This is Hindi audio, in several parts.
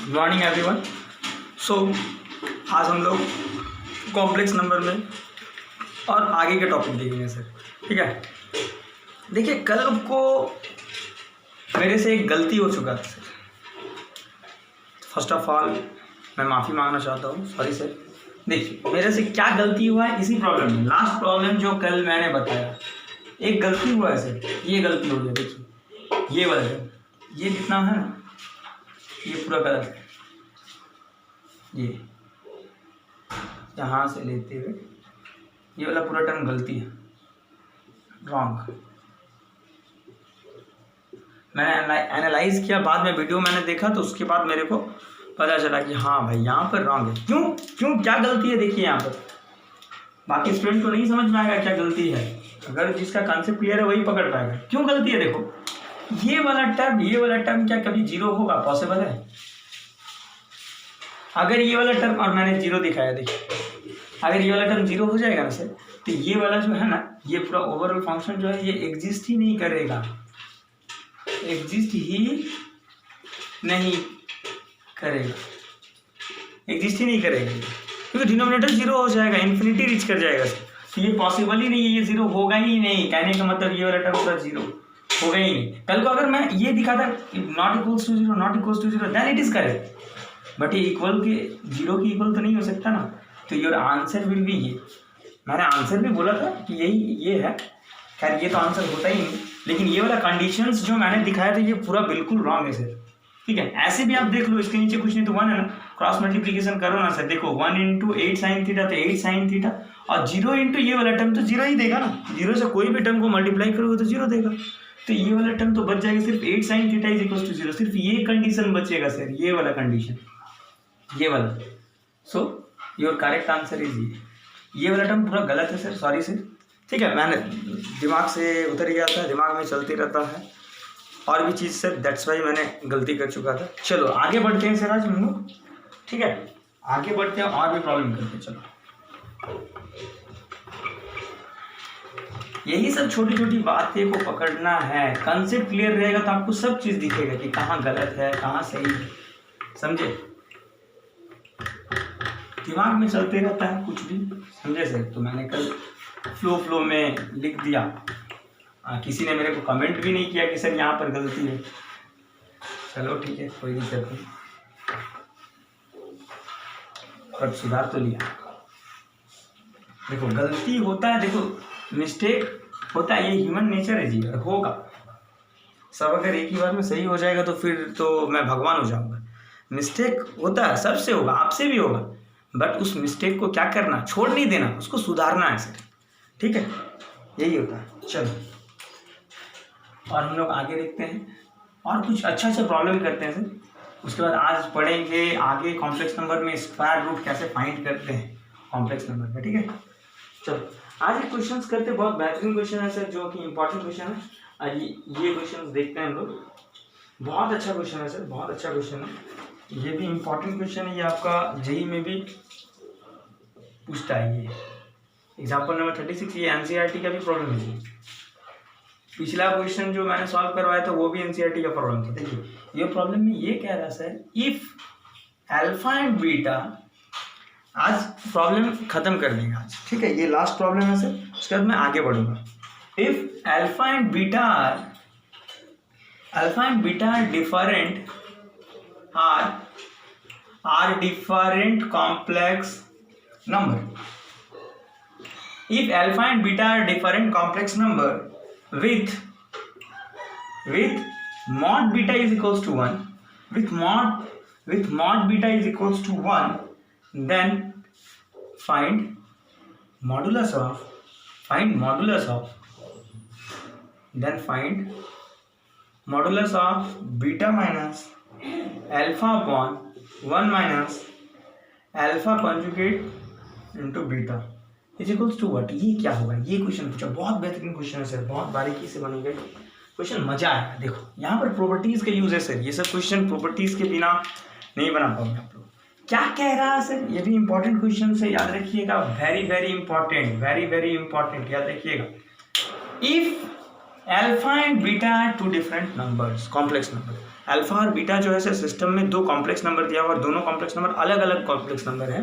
Good morning everyone. सो आज हम लोग कॉम्प्लेक्स नंबर में और आगे के टॉपिक देखेंगे सर। ठीक है, देखिए कल को मेरे से एक गलती हो चुका था सर। फर्स्ट ऑफ ऑल मैं माफ़ी मांगना चाहता हूँ, सॉरी सर। देखिए मेरे से क्या गलती हुआ है इसी प्रॉब्लम में, लास्ट प्रॉब्लम जो कल मैंने बताया, एक गलती हुआ है सर। ये गलती हो गई, देखिए ये वाला है, ये जितना है ना ये पूरा गलत है। ये यहाँ से लेते हुए ये वाला पूरा टर्म गलती है, रॉन्ग। मैंने एनालाइज किया, बाद में वीडियो मैंने देखा तो उसके बाद मेरे को पता चला कि हाँ भाई यहाँ पर रॉन्ग है। क्यों क्या गलती है देखिए यहाँ पर। बाकी स्टूडेंट को नहीं समझ में आएगा क्या गलती है, अगर जिसका कॉन्सेप्ट क्लियर है वही पकड़ पाएगा क्यों गलती है। देखो ये वाला टर्म क्या कभी जीरो होगा? पॉसिबल है? अगर ये वाला टर्म, और मैंने जीरो दिखाया, देखिए अगर ये वाला टर्म जीरो हो जाएगा ना सर, तो ये वाला जो है ना, ये पूरा ओवरऑल फंक्शन जो है ये एग्जिस्ट ही नहीं करेगा, एग्जिस्ट ही नहीं करेगा क्योंकि डिनोमिनेटर जीरो हो जाएगा, इन्फिनिटी रीच कर जाएगा सर। तो ये पॉसिबल ही नहीं है, ये जीरो होगा ही नहीं। कहने का मतलब ये वाला टर्म पूरा जीरो होगा ही नहीं। कल को अगर मैं ये दिखाता not equals to zero then it is correct, but ये इक्वल के जीरो की इक्वल तो नहीं हो सकता ना। तो योर आंसर विल बी ये। मैंने आंसर भी बोला था कि यही ये है, खैर ये तो आंसर होता ही नहीं, लेकिन ये वाला कंडीशंस जो मैंने दिखाया था ये पूरा बिल्कुल रॉन्ग है सर। ठीक है, ऐसे भी आप देख लो, इसके नीचे कुछ नहीं तो 1 है ना, क्रॉस मल्टीप्लीकेशन करो ना सर। देखो 1 इंटू 8 साइन थीटा तो 8 साइन थीटा, और 0 इंटू ये वाला टर्म तो 0 ही देगा ना। 0 से कोई भी टर्म को मल्टीप्लाई करोगे तो 0 देगा, तो ये वाला टर्म तो बच जाएगा सिर्फ 8 sine theta is equal to 0। सिर्फ ये कंडीशन बचेगा सर, ये वाला कंडीशन, ये वाला। So your correct answer is ये वाला टर्म पूरा गलत है सर, सॉरी सर। ठीक है, मैंने दिमाग से उतर गया था, दिमाग में चलती रहता है और भी चीज़ सर, दैट्स वाई मैंने गलती कर चुका था। चलो आगे बढ़ते हैं सर आज हम लोग। ठीक है, आगे बढ़ते हैं और भी प्रॉब्लम करते हैं। चलो यही सब छोटी छोटी बातें को पकड़ना है, कंसेप्ट क्लियर रहेगा तो आपको सब चीज़ दिखेगा कि कहाँ गलत है कहाँ सही है, समझे। दिमाग में चलते रहता है कुछ भी, समझे सर। तो मैंने कल फ्लो में लिख दिया, किसी ने मेरे को कमेंट भी नहीं किया कि सर यहाँ पर गलती है। चलो ठीक है, कोई दिक्कत नहीं, पर सुधार तो लिया। देखो गलती होता है, देखो मिस्टेक होता है, ये ह्यूमन नेचर है जी, होगा सब। अगर एक ही बार में सही हो जाएगा तो फिर तो मैं भगवान हो जाऊंगा। मिस्टेक होता है, सबसे होगा, आपसे भी होगा, बट उस मिस्टेक को क्या करना, छोड़ नहीं देना, उसको सुधारना है सर। ठीक है, यही होता है। चलो और हम लोग आगे देखते हैं और कुछ अच्छा प्रॉब्लम करते हैं सर। उसके बाद आज पढ़ेंगे आगे कॉम्प्लेक्स नंबर में स्क्वायर रूट कैसे फाइंड करते हैं कॉम्प्लेक्स नंबर में। ठीक है, चलो आज एक क्वेश्चन करते हैं, बहुत बेहतरीन क्वेश्चन है सर, जो कि इंपॉर्टेंट क्वेश्चन है। ये क्वेश्चन देखते हैं हम लोग, बहुत अच्छा क्वेश्चन है सर, बहुत अच्छा क्वेश्चन है। ये भी इंपॉर्टेंट क्वेश्चन है, ये आपका जेई में भी पूछता है। ये एग्जाम्पल नंबर 36, ये एनसीईआरटी का भी प्रॉब्लम है। पिछला क्वेश्चन जो मैंने सॉल्व करवाया था वो भी एनसीईआरटी का प्रॉब्लम था। देखिए ये प्रॉब्लम में ये कह रहा sir, if alpha and beta, आज प्रॉब्लम खत्म कर देंगे आज। ठीक है, ये लास्ट प्रॉब्लम है सर, उसके बाद मैं आगे बढ़ूंगा। If alpha and beta are different, are different complex number. If alpha and beta are different complex number with mod beta is equals to 1, with mod beta is equals to 1, then find modulus of beta minus alpha upon 1 minus alpha conjugate into beta is equals to what। ये क्या होगा? ये क्वेश्चन पूछा, बहुत बेहतरीन क्वेश्चन है सर, बहुत बारीकी से बनेगा क्वेश्चन, मजा आएगा। देखो यहाँ पर प्रॉपर्टीज का यूज है सर, ये सब क्वेश्चन प्रॉपर्टीज के बिना नहीं बना पाओगे आप लोग। क्या कह रहा है सर, ये भी इंपॉर्टेंट क्वेश्चन से, याद रखिएगा, वेरी इंपॉर्टेंट, याद रखिएगा। If alpha and beta are two different numbers, complex number, alpha और बीटा जो है सर सिस्टम में दो कॉम्प्लेक्स नंबर दिया हुआ और दोनों कॉम्प्लेक्स नंबर अलग अलग कॉम्प्लेक्स नंबर है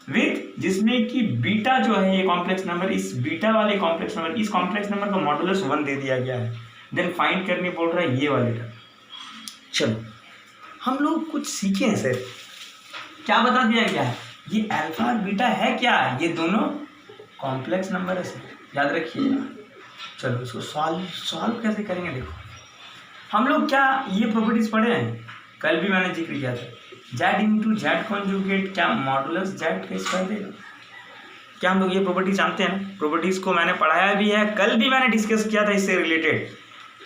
विथ जिसमें कि बीटा जो है ये कॉम्प्लेक्स नंबर इस बीटा वाले कॉम्प्लेक्स नंबर इस कॉम्प्लेक्स नंबर का मॉडुलस 1 दे दिया गया है। देन फाइंड करने बोल रहा है ये वाले टर्म। चलो हम लोग कुछ सीखे हैं सर, क्या बता दिया गया है, ये अल्फा और बीटा है क्या, ये दोनों कॉम्प्लेक्स नंबर है सर, याद रखिएगा। चलो इसको सॉल्व कैसे करेंगे, देखो हम लोग क्या ये प्रॉपर्टीज पढ़े हैं, कल भी मैंने जिक्र किया था, जेड इंटू जेड कॉन्जुगेट क्या मॉडुलस जेड का स्क्वायर देगा। क्या हम लोग ये प्रॉपर्टी जानते हैं ना, प्रॉपर्टीज को मैंने पढ़ाया भी है, कल भी मैंने डिस्कस किया था इससे रिलेटेड।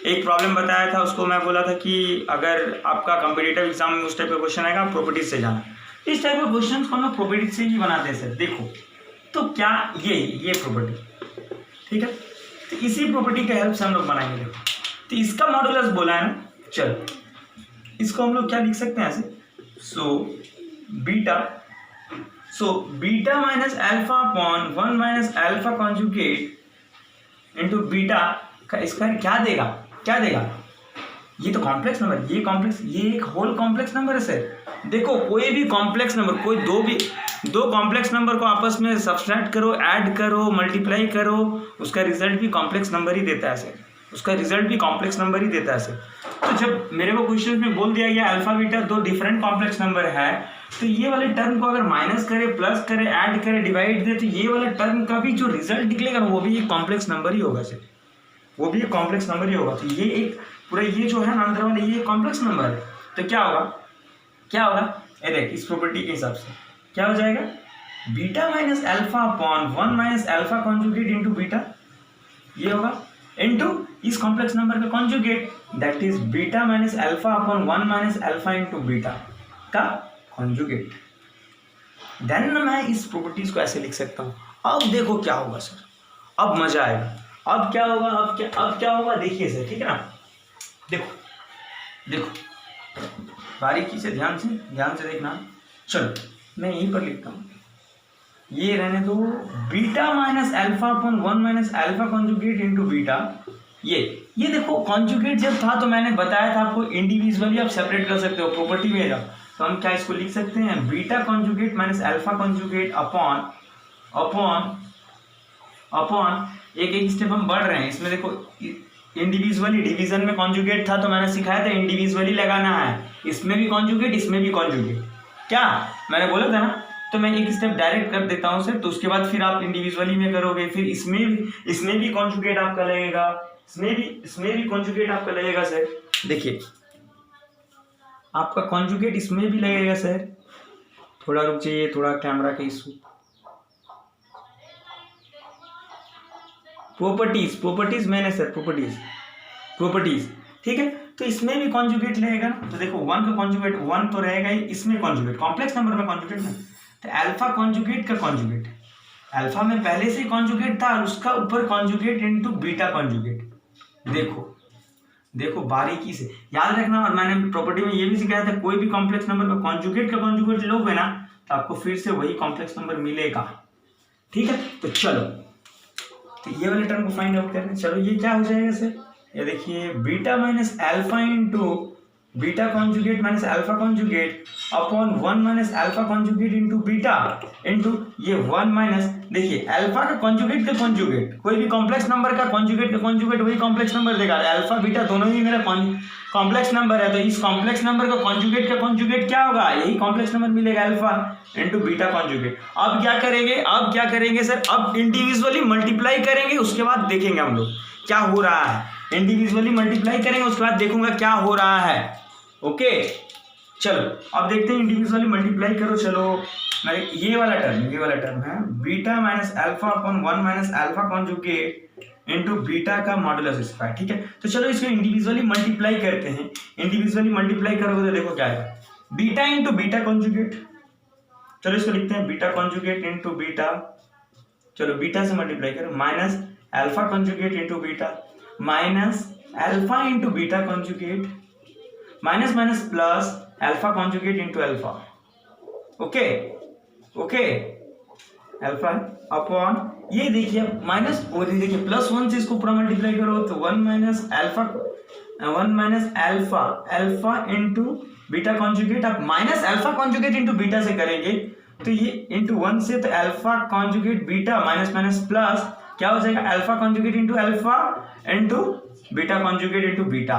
एक प्रॉब्लम बताया था, उसको मैं बोला था कि अगर आपका कॉम्पिटिटिव एग्जाम में उस टाइप का क्वेश्चन आएगा प्रॉपर्टीज से जाना। इस टाइप के क्वेश्चन को हम लोग प्रॉपर्टीज से ही बनाते हैं सर। देखो तो क्या ये प्रॉपर्टी, ठीक है, तो इसी प्रॉपर्टी के हेल्प से हम लोग बनाएंगे। देखो तो इसका मॉडुलस बोला है ना, चलो इसको हम लोग क्या लिख सकते हैं ऐसे, beta minus alpha upon 1 minus alpha conjugate into beta का स्क्वायर क्या देगा, ये तो कॉम्प्लेक्स नंबर, ये एक होल कॉम्प्लेक्स नंबर है सर। देखो कोई भी कॉम्प्लेक्स नंबर, कोई दो कॉम्प्लेक्स नंबर को आपस में सब्सट्रैक्ट करो, ऐड करो, मल्टीप्लाई करो, उसका रिजल्ट भी कॉम्प्लेक्स नंबर ही देता है सर, तो जब मेरे को क्वेश्चन में बोल दिया गया अल्फा बीटा दो डिफरेंट कॉम्प्लेक्स नंबर है, तो ये वाले टर्म को अगर माइनस करे, प्लस करे, ऐड करे, डिवाइड दे, तो ये वाले टर्म का भी जो रिजल्ट निकलेगा वो भी एक कॉम्प्लेक्स नंबर ही होगा सर, तो ये एक पूरा ये जो है ना अंदर वाले ये कॉम्प्लेक्स नंबर है। तो क्या होगा ये देख, इस प्रॉपर्टी के हिसाब से क्या हो जाएगा, beta minus alpha upon 1 minus alpha conjugate into beta, ये होगा इंटू इस कॉम्प्लेक्स नंबर का conjugate, that is beta minus alpha upon 1 minus alpha into beta का कॉन्जुगेट। देन मैं इस प्रॉपर्टीज को ऐसे लिख सकता हूँ। अब देखो क्या होगा सर, अब मजा आएगा। अब क्या होगा देखिए सर, ठीक है ना, देखो बारीकी से ध्यान से देखना। चलो मैं यहीं पर लिखता हूँ, ये रहने दो, beta minus alpha upon 1 minus alpha conjugate into beta. ये देखो कॉन्जुगेट जब था तो मैंने बताया था आपको इंडिविजुअली आप सेपरेट कर सकते हो, प्रॉपर्टी में जाओ तो हम क्या इसको लिख सकते हैं, beta conjugate minus alpha conjugate upon एक स्टेप हम बढ़ रहे हैं इसमें। देखो इंडिविजुअली डिवीजन में कॉन्जुगेट था तो मैंने सिखाया था इंडिविजुअली लगाना है, इसमें भी कॉन्जुगेट, इसमें भी कॉन्जुगेट, क्या मैंने बोला था ना। तो मैं एक स्टेप डायरेक्ट कर देता हूँ सर, तो उसके बाद फिर आप इंडिविजुअली में करोगे, फिर इसमें भी कॉन्जुगेट आपका लगेगा, इसमें भी कॉन्जुगेट आपका लगेगा सर। देखिए आपका कॉन्जुगेट इसमें भी लगेगा सर, थोड़ा रुक जाइए, थोड़ा कैमरा का इशू। प्रॉपर्टीज मैंने सर प्रॉपर्टीज ठीक है, तो इसमें भी कॉन्जुगेट लगेगा ना। तो देखो 1 का कॉन्जुगेट 1 तो रहेगा ही, इसमें कॉन्जुगेट, कॉम्प्लेक्स नंबर में कॉन्जुगेट ना, तो अल्फा कॉन्जुगेट का कॉन्जुगेट, अल्फा में पहले से कॉन्जुगेट था और उसका ऊपर कॉन्जुगेट इनटू बीटा कॉन्जुगेट। देखो बारीकी से याद रखना। और मैंने प्रॉपर्टी में ये भी सिखाया था, कोई भी कॉम्प्लेक्स नंबर का कॉन्जुगेट लोगे ना तो आपको फिर से वही कॉम्प्लेक्स नंबर मिलेगा, ठीक है। तो चलो तो ये वाले टर्म को फाइंड आउट करने, चलो ये क्या हो जाएगा सर, ये देखिए beta minus alpha into beta conjugate minus alpha conjugate upon 1 minus alpha conjugate into beta into ये 1 माइनस, देखिए अल्फा का कॉन्जुगेट कोई भी कॉम्प्लेक्स नंबर का कॉन्जुगेट वही कॉम्प्लेक्स नंबर देगा। अल्फा बीटा दोनों ही मेरा कॉम्प्लेक्स नंबर है, तो इस कॉम्प्लेक्स नंबर का कॉन्जुगेट क्या होगा, यही कॉम्प्लेक्स नंबर मिलेगा अल्फा इंटू बीटा कॉन्जुगेट। अब क्या करेंगे सर, अब इंडिविजुअली मल्टीप्लाई करेंगे, उसके बाद देखेंगे हम लोग क्या हो रहा है। इंडिविजुअली मल्टीप्लाई करेंगे, उसके बाद देखूंगा क्या हो रहा है। ओके चलो अब देखते हैं, इंडिविजुअली मल्टीप्लाई करो। चलो ये वाला टर्म है beta minus alpha upon 1 minus alpha conjugate into beta का मॉडुलस स्क्वायर, ठीक है। तो चलो इसको इंडिविजुअली मल्टीप्लाई करते हैं। इंडिविजुअली मल्टीप्लाई करोगे तो देखो क्या है, बीटा इंटू बीटा कॉन्जुगेट, चलो इसको लिखते हैं बीटा कॉन्जुगेट इंटू बीटा, चलो बीटा से मल्टीप्लाई करो, minus alpha conjugate into beta minus alpha into beta conjugate minus minus plus alpha conjugate into alpha, okay alpha upon ये देखिए माइनस, और देखिए +1 से इसको पूरा मल्टीप्लाई करो तो 1 minus alpha 1 minus alpha, alpha into beta conjugate, आप minus alpha conjugate into beta से करेंगे तो ये इंटू 1 से, तो alpha conjugate beta minus minus plus क्या हो जाएगा, alpha conjugate into alpha into beta conjugate into beta.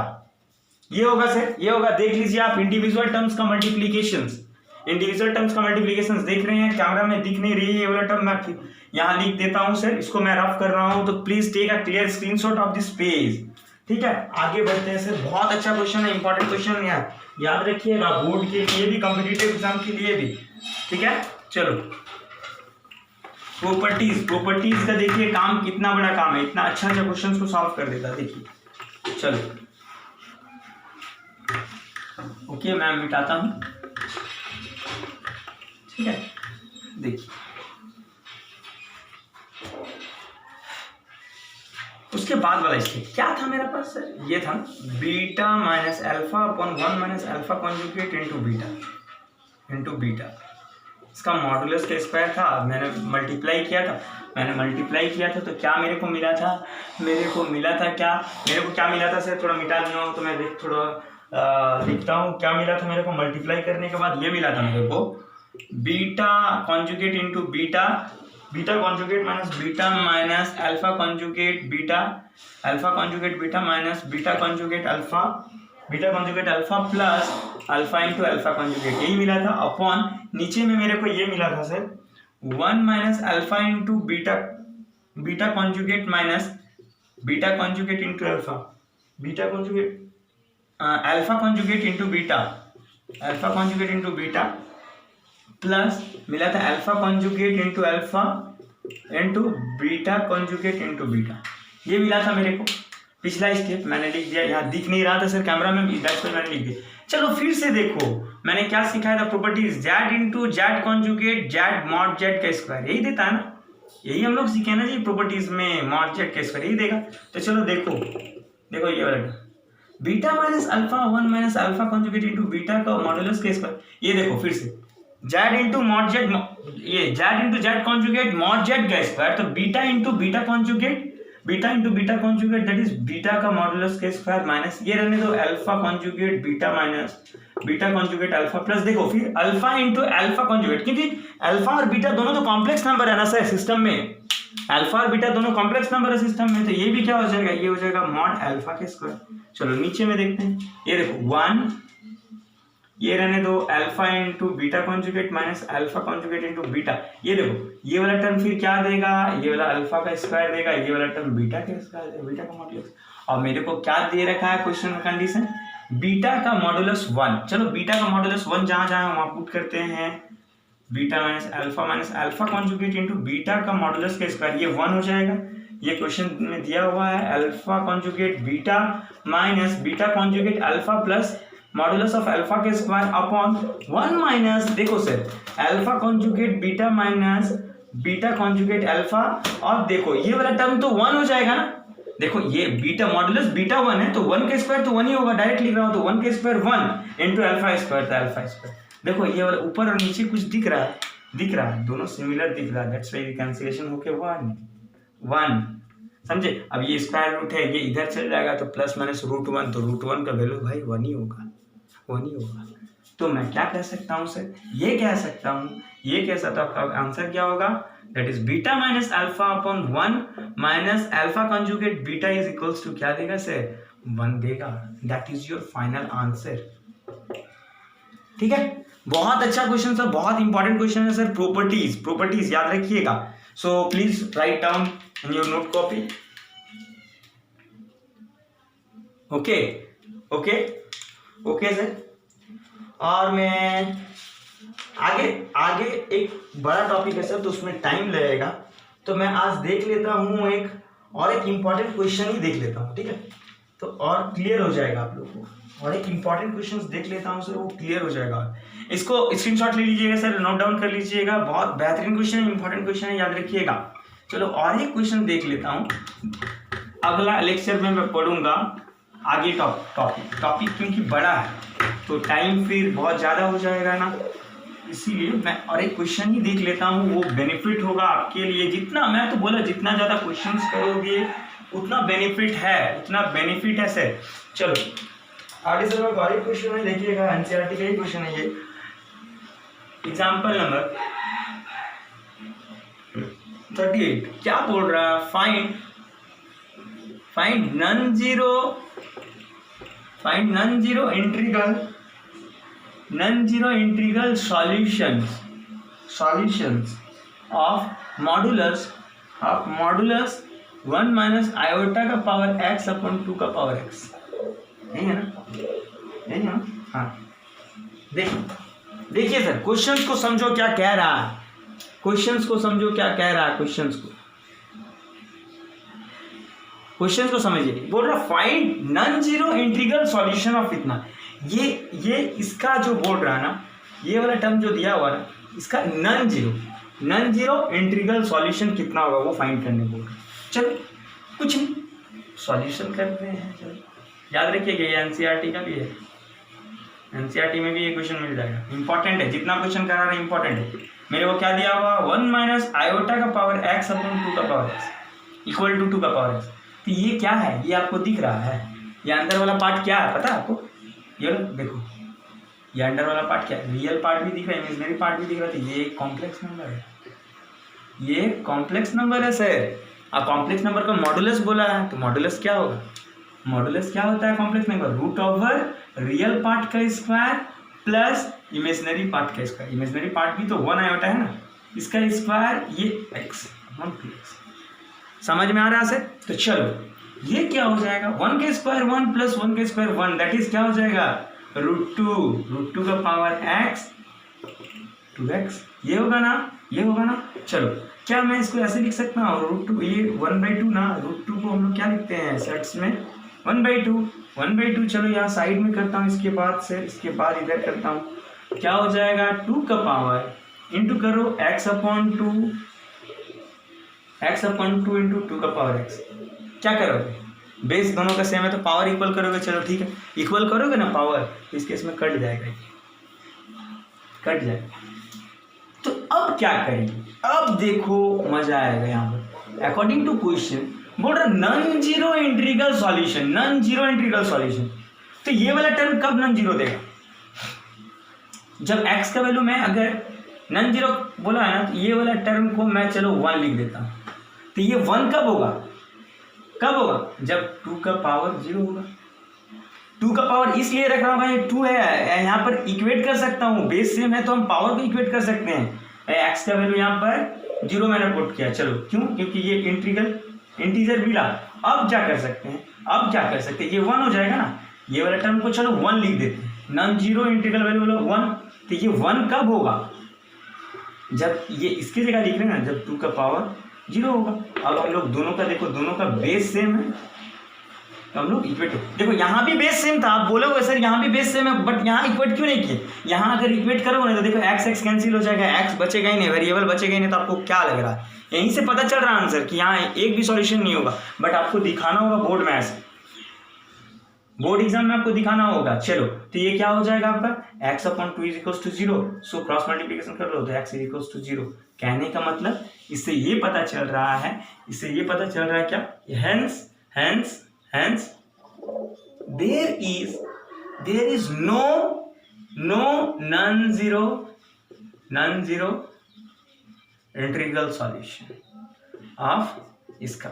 ये होगा सर, ये होगा। देख लीजिए आप इंडिविजुअल टर्म्स का मल्टीप्लीकेशंस, इंडिविजुअल टर्म्स का मल्टीप्लीकेशंस देख रहे हैं, कैमरा में दिख नहीं रही है ये वाला टर्म, मैं यहाँ लिख देता हूँ सर, इसको मैं रफ कर रहा हूँ, तो please take a clear screenshot of this page. ठीक है, आगे बढ़ते हैं सर। बहुत अच्छा क्वेश्चन है, इंपॉर्टेंट क्वेश्चन है, याद रखिएगा, बोर्ड के लिए भी, कॉम्पिटिटिव एग्जाम के लिए भी। ठीक है, चलो प्रॉपर्टीज, प्रॉपर्टीज का देखिए काम कितना बड़ा काम है, इतना अच्छा अच्छा क्वेश्चन को सॉल्व कर देता। देखिए चलो, ओके मैं मिटाता हूं। ठीक है, देखिए उसके बाद वाला स्टेप क्या था मेरे पास सर, ये था beta minus alpha upon 1 minus alpha conjugate into beta, इसका मॉडुलस का स्क्वायर था। मैंने मल्टीप्लाई किया था, तो क्या मेरे को मिला था, मेरे को क्या मिला था सर, थोड़ा मिटा लिया हूँ तो मैं लिखता हूँ क्या मिला था मेरे को। मल्टीप्लाई करने के बाद ये मिला था मेरे को beta conjugate into beta conjugate minus beta minus alpha conjugate beta minus beta conjugate alpha plus alpha into alpha conjugate, यही मिला था। अपॉन नीचे में मेरे को ये मिला था sir 1 minus alpha into beta conjugate minus beta conjugate into alpha conjugate into beta plus मिला था alpha conjugate into alpha into beta conjugate into beta, ये मिला था मेरे को। पिछला स्टेप मैंने लिख दिया, यहाँ दिख नहीं रहा था सर कैमरा में, मैंने लिख दिया। चलो फिर से देखो मैंने क्या सिखाया था, properties Z into Z conjugate Z mod Z का स्क्वायर, यही देता है ना, यही हम लोग सीखे ना जी, प्रॉपर्टीज में मॉड जेड का स्क्वायर यही देगा। तो चलो देखो ये वाला beta minus alpha 1 minus alpha conjugate into beta का मॉडुलस का स्क्वायर, ये देखो फिर से जेड इंटू मॉड जेड, ये Z into Z conjugate mod Z का स्क्वायर, तो beta into beta conjugate that is beta का मॉडुलस का स्क्वायर माइनस ये रहने दो alpha conjugate beta minus beta conjugate alpha plus देखो फिर अल्फा इंटू अल्फा कॉन्जुगेट, क्योंकि अल्फा और बीटा दोनों तो कॉम्प्लेक्स नंबर है ना सर सिस्टम में, अल्फा और बीटा दोनों कॉम्प्लेक्स नंबर है सिस्टम में, तो ये भी क्या हो जाएगा, ये हो जाएगा मॉड अल्फा के स्क्वायर। चलो नीचे में देखते हैं, ये देखो 1 ये रहने दो alpha into beta conjugate minus alpha conjugate into beta, ये देखो ये वाला टर्म फिर क्या देगा, ये वाला अल्फा का स्क्वायर देगा, ये वाला टर्म बीटा का स्क्वायर देगा, बीटा का मॉडुलस। और मेरे को क्या दे रखा है क्वेश्चन में कंडीशन, बीटा का मॉडुलस 1। चलो बीटा का मॉडुलस 1 जहां जहां वहां पुट करते हैं, beta minus alpha conjugate into beta का मॉडुलस का स्क्वायर, ये 1 हो जाएगा। ये क्वेश्चन में दिया हुआ है alpha conjugate beta minus beta conjugate alpha plus modulus of alpha के स्क्वायर अपॉन 1 माइनस देखो sir alpha conjugate beta minus beta conjugate alpha, और देखो ये वाला टर्म तो 1 हो जाएगा ना, देखो ये बीटा मॉडुलस बीटा 1 है तो 1 के स्क्वायर तो 1 ही होगा, डायरेक्ट लिख रहा हूं, तो 1 के स्क्वायर 1 इंटू अल्फा स्क्वायर था अल्फा स्क्वायर। देखो ये वाला ऊपर और नीचे कुछ दिख रहा है दोनों सिमिलर दिख रहा है, दैट्स व्हाई कैंसिलेशन होके 1 समझे। अब ये स्क्वायर रूट है, ये इधर चल जाएगा तो प्लस माइनस √1, तो √1 का वैल्यू भाई 1 ही होगा। तो मैं क्या कह सकता हूँ सर, ये कह सकता आपका आंसर क्या होगा, that is beta minus alpha upon 1 minus alpha conjugate beta is equals to क्या देगा सर, 1 देगा। That is your final answer. ठीक है, बहुत अच्छा क्वेश्चन सर, बहुत इंपॉर्टेंट क्वेश्चन है सर। प्रॉपर्टीज याद रखिएगा, so please write down in your note copy. Okay sir. और मैं आगे एक बड़ा टॉपिक है सर, तो उसमें टाइम लगेगा, तो मैं आज देख लेता हूँ एक इम्पॉर्टेंट क्वेश्चन ही देख लेता हूँ, ठीक है, तो और क्लियर हो जाएगा आप लोगों को। और एक इम्पॉर्टेंट क्वेश्चन देख लेता हूँ सर, वो क्लियर हो जाएगा। इसको स्क्रीनशॉट ले लीजिएगा सर, नोट डाउन कर लीजिएगा, बहुत बेहतरीन क्वेश्चन है, इंपॉर्टेंट क्वेश्चन है, याद रखिएगा। चलो और एक क्वेश्चन देख लेता हूँ, अगला लेक्चर में मैं पढ़ूंगा आगे टॉपिक क्योंकि बड़ा है तो टाइम फिर बहुत ज़्यादा हो जाएगा ना, इसीलिए मैं और एक क्वेश्चन ही देख लेता हूँ, वो बेनिफिट होगा आपके लिए। जितना मैं तो बोला जितना ज़्यादा क्वेश्चंस करोगे उतना बेनिफिट है सर। चलो आगे से और एक क्वेश्चन है, देखिएगा एनसीईआरटी का ही क्वेश्चन है ये। एग्जाम्पल नंबर 38 क्या बोल रहा है? Find non zero integral solutions of modulus 1 minus iota का पावर x अपॉन 2 का पावर x। यही है ना? हाँ देखिए सर, क्वेश्चंस को समझो क्या कह रहा है, क्वेश्चंस को समझिए। बोल रहा find non zero integral solution of इतना, ये इसका जो बोल रहा है ना, ये वाला टर्म जो दिया हुआ ना, इसका नॉन जीरो इंटीग्रल सॉल्यूशन कितना होगा वो फाइंड करने बोल रहा है। चलो कुछ नहीं, सॉल्यूशन करते हैं। चलो याद रखिएगा ये एनसीईआरटी का भी है, एनसीईआरटी में भी ये क्वेश्चन मिल जाएगा, इंपॉर्टेंट है, जितना क्वेश्चन करा रहा है इंपॉर्टेंट है। मेरे को क्या दिया हुआ? 1 माइनस आयोटा का पावर x अपॉन 2 का पावर x इक्वल टू 2 का पावर x। तो ये क्या है? ये आपको दिख रहा है, ये अंदर वाला पार्ट क्या है पता है आपको? ये देखो, ये अंदर वाला पार्ट क्या है? रियल पार्ट भी दिख रहा है, इमेजिनरी पार्ट भी दिख रहा है। ये कॉम्प्लेक्स नंबर है, ये कॉम्प्लेक्स नंबर है सर। अब कॉम्प्लेक्स नंबर का मॉडुलस बोला है, तो मॉडुलस क्या होगा? मॉडुलस क्या होता है complex number? Root over real part का स्क्वायर प्लस इमेजिनरी पार्ट का स्क्वायर। इमेजिनरी पार्ट भी तो 1 आयोटा है ना, इसका स्क्वायर, ये x 1 समझ में आ रहा है? तो चलो ये क्या हो जाएगा? 1 का स्क्वायर 1 प्लस 1 का स्क्वायर 1, दैट इज क्या हो जाएगा? रूट टू का पावर x 2x। ये होगा ना? चलो क्या मैं इसको ऐसे लिख सकता हूँ? रूट टू, ये 1/2 ना, रूट टू को हम लोग क्या लिखते हैं सेट्स में? 1/2। चलो यहाँ साइड में करता हूँ, इसके बाद इधर करता हूँ, क्या हो जाएगा? 2 का पावर इंटू करो x अपॉन 2 इंटू 2 का पावर x। क्या करोगे? बेस दोनों का सेम है तो पावर इक्वल करोगे। चलो ठीक है, इक्वल करोगे ना पावर, इस केस में कट जाएगा। तो अब क्या करेंगे? अब देखो मजा आएगा यहाँ पर। अकॉर्डिंग टू क्वेश्चन बोल रहा नॉन जीरो इंटीग्रल सॉल्यूशन। तो ये वाला टर्म कब नॉन जीरो देगा? जब x का वैल्यू मैं अगर नॉन जीरो बोला है ना, तो ये वाला टर्म को मैं चलो 1 लिख देता हूँ। तो ये 1 कब होगा? जब 2 का पावर 0 होगा। 2 का पावर इसलिए रख रहा हूँ भाई, 2 है यहाँ पर इक्वेट कर सकता हूँ, बेस सेम है तो हम पावर को इक्वेट कर सकते हैं। x का वैल्यू यहाँ पर 0 मैंने पुट किया। चलो क्यों? क्योंकि ये इंटीजर मिला। अब क्या कर सकते हैं? ये 1 हो जाएगा ना, ये वाला टर्म को चलो 1 लिख देते हैं। नॉन जीरो इंटीग्रल वैल्यू वाला 1। तो ये 1 कब होगा? जब ये इसकी जगह लिख रहे हैं ना, जब 2 का पावर 0 होगा। अब हम लोग दोनों का देखो, दोनों का बेस सेम है तो हम लोग इक्वेट, देखो यहाँ भी बेस सेम था। आप बोलोगे सर यहाँ भी बेस सेम है, बट यहाँ इक्वेट क्यों नहीं किए? यहाँ अगर इक्वेट करोगे ना तो देखो x कैंसिल हो जाएगा, x बचेगा ही नहीं, वेरिएबल बचेगा ही नहीं। तो आपको क्या लग रहा है? यहीं से पता चल रहा है आंसर कि यहाँ एक भी सॉल्यूशन नहीं होगा, बट आपको दिखाना होगा बोर्ड में, ऐसे बोर्ड एग्जाम में आपको दिखाना होगा। चलो तो ये क्या हो जाएगा आपका? x upon 2 is equals to 0। So cross multiplication कर लो तो x इज इक्वल्स टू 0। कहने का मतलब इससे ये पता चल रहा है, क्या? Hence there is no non zero integral solution of इसका,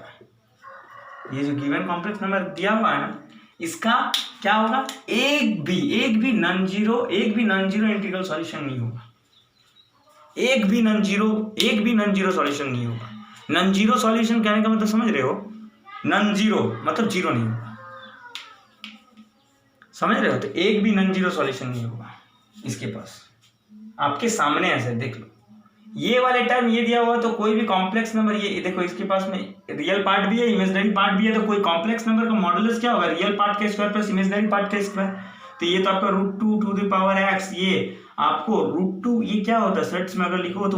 ये जो गिवन कॉम्प्लेक्स नंबर दिया हुआ है ना, इसका क्या होगा? एक भी नॉन जीरो इंटीग्रल सॉल्यूशन नहीं होगा। एक भी नॉन जीरो सॉल्यूशन नहीं होगा। नॉन जीरो सॉल्यूशन कहने का मतलब समझ रहे हो? नॉन जीरो मतलब जीरो नहीं होगा, समझ रहे हो? तो एक भी नॉन जीरो सॉल्यूशन नहीं होगा इसके पास। आपके सामने ऐसे देख लो, ये वाले टर्म ये दिया हुआ, तो कोई भी कॉम्प्लेक्स नंबर, ये देखो इसके पास में रियल पार्ट भी है, इमेजिनरी पार्ट भी है। तो कोई कॉम्प्लेक्स नंबर का मॉडुलस क्या होगा? रियल पार्ट का स्क्वायर प्लस इमेजिनरी पार्ट का स्क्वायर। तो ये तो आपका root two to the power x, ये आपको रूट टू, ये क्या होता है सेट्स में अगर लिखो तो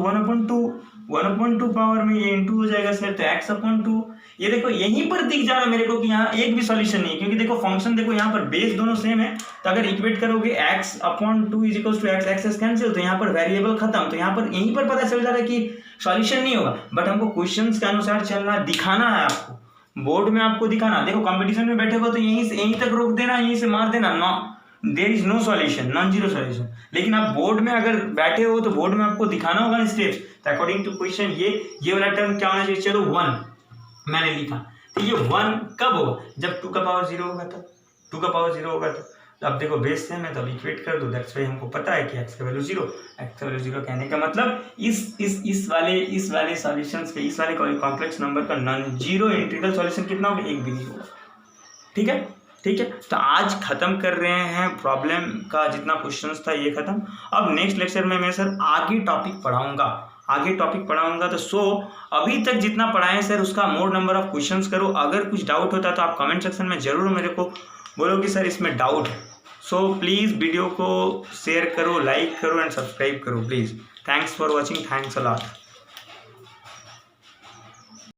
1/2 पावर में ये इंटू हो जाएगा सर, तो x/2। ये देखो यहीं पर दिख जा रहा है मेरे को कि यहाँ एक भी सॉल्यूशन नहीं है, क्योंकि देखो फंक्शन देखो यहाँ पर बेस दोनों सेम है। तो अगर इक्वेट करोगे x/2 is equal to x cancel, तो यहाँ पर वेरिएबल खत्म। तो यहाँ पर यहीं पर पता चल जा रहा है कि सॉल्यूशन नहीं होगा, बट हमको क्वेश्चंस के अनुसार चलना, दिखाना है आपको। बोर्ड में आपको दिखाना, देखो कंपटीशन में बैठे हो तो यहीं तक रोक देना, यहीं से मार देना, no there is no solution, non zero solution. लेकिन आप बोर्ड में अगर बैठे हो तो बोर्ड में आपको दिखाना होगा ना स्टेप्स। तो अकॉर्डिंग टू क्वेश्चन ये वाला टर्म क्या होना चाहिए, चलो 1 मैंने लिखा, तो ये 1 कब होगा, जब 2 का पावर 0 होगा, तब 2 का पावर 0 होगा। तो अब देखो बेस सेम है तो अब इक्वेट कर दो, दैट्स वाई हमको पता है कि x का वैल्यू 0, x का वैल्यू 0 कहने का मतलब इस वाले सॉल्यूशंस के, इस वाले कॉम्प्लेक्स नंबर का नॉन जीरो इंटीग्रल सॉल्यूशन कितना होगा, एक भी नहीं होगा। ठीक है, ठीक है। तो आज खत्म कर रहे हैं प्रॉब्लम का जितना क्वेश्चंस था ये खत्म। अब नेक्स्ट लेक्चर में मैं सर आगे टॉपिक पढ़ाऊंगा, तो अभी तक जितना पढ़ाएं सर उसका मोर नंबर ऑफ क्वेश्चंस करो। अगर कुछ डाउट होता तो आप कमेंट सेक्शन में जरूर मेरे को बोलो कि सर इसमें डाउट है। सो प्लीज़ वीडियो को शेयर करो, लाइक करो एंड सब्सक्राइब करो please. Thanks for watching, thanks a lot.